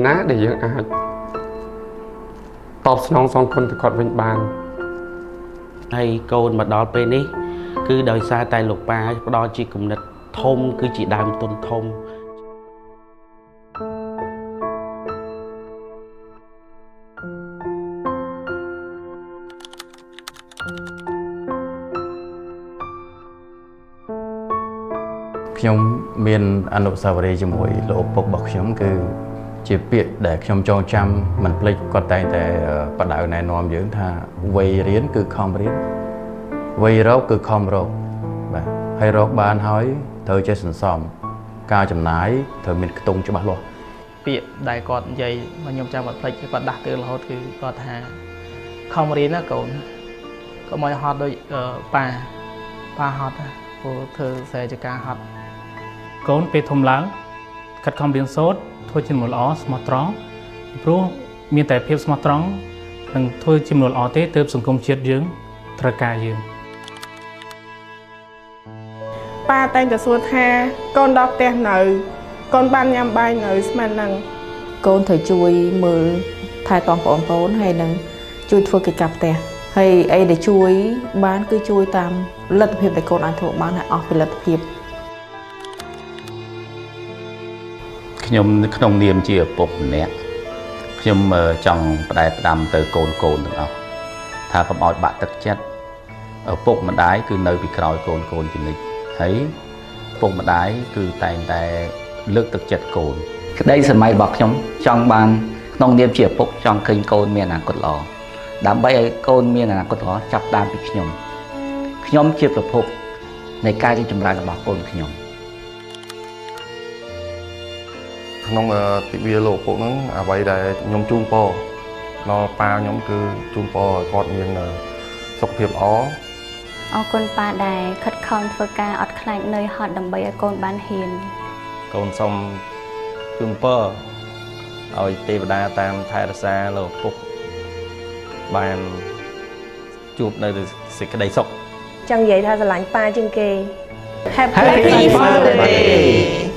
ណាដែលយើងអាចតបស្នងសងគុណទៅគាត់វិញបានហើយកូនមកដល់ពេលនេះគឺដោយសារតែលោកប៉ាផ្ដល់ជាគំនិតធំគឺជាដើមទុនធំខ្ញុំមានអនុស្សាវរីយ៍ជាមួយលោកឪពុករបស់ខ្ញុំគឺជាពាក្យដែលខ្ញុំចងចាំមិនភ្លេចគាត់តែងតែបដៅណែនាំយើងថាវ័យរៀនគឺខំរៀនវ័យរកគឺខំរកបាទហើយរកបានហើយត្រូវចេះសន្សំការចំណាយត្រូវមានខ្ទង់ច្បាស់លាស់ពាក្យដែលគាត់និយាយមកខ្ញុំចាំអត់ភ្លេចគាត់ដាស់តឿនរហូតគឺគាត់ថាខំរៀនណាកូនកុំឲ្យហត់ដូចប៉ាហត់ព្រោះធ្វើស្រែចការហត់កូនពេលធំឡើងខិតខំរៀនសូត្រធ្វើជាមនុស្សល្អស្មោះត្រង់ព្រោះមានតែភាពស្មោះត្រង់និងធ្វើជាមនុស្សល្អទេទើបសង្គមជាតិយើងត្រូវការយើងប៉ាតែងតែសួរថាកូនដល់ផ្ទះនៅកូនបានញ៉ាំបាយនៅស្មានហ្នឹងកូនត្រូវជួយមើលថែទាំបងប្អូនហើយនឹងជួយធ្វើកិច្ចការផ្ទះហើយអីដែលជួយបានគឺជួយតាមលទ្ធភាពដែលកូនអាចធ្វើបានហើយអស់ពីលទ្ធភាពខ្ញុំក្នុងនាមជាឪពុកម្នាក់ខ្ញុំចង់ផ្ដែផ្ដាំទៅកូនទាំងអស់ថាកុំឲ្យបាក់ទឹកចិត្តឪពុកម្ដាយគឺនៅពីក្រោយកូនជានិច្ចហើយឪពុកម្ដាយគឺតែងតែលើកទឹកចិត្តកូនក្តីសម័យរបស់ខ្ញុំចង់បានក្នុងនាមជាឪពុកចង់ឃើញកូនមានអនាគតល្អដើម្បីឲ្យកូនមានអនាគតល្អចាប់តាមពីខ្ញុំជាប្រភពនៃការរីកចម្រើនរបស់កូនខ្ញុំក្នុងទិវាលោកឪពុកហ្នឹងអ្វីដែលខ្ញុំជូនពរដល់ប៉ាខ្ញុំគឺជូនពរឲ្យគាត់មានសុខភាពល្អអរគុណប៉ាដែលខិតខំធ្វើការអត់ខ្លាចនឿយហត់ដើម្បីឲ្យកូនបានហ៊ានកូនសូមជូនពរឲ្យទេវតាតាមថែរក្សាលោកឪពុកបានជួបនៅសេចក្តីសុខចង់និយាយថាស្រឡាញ់ប៉ាជាងគេ Happy Father's Day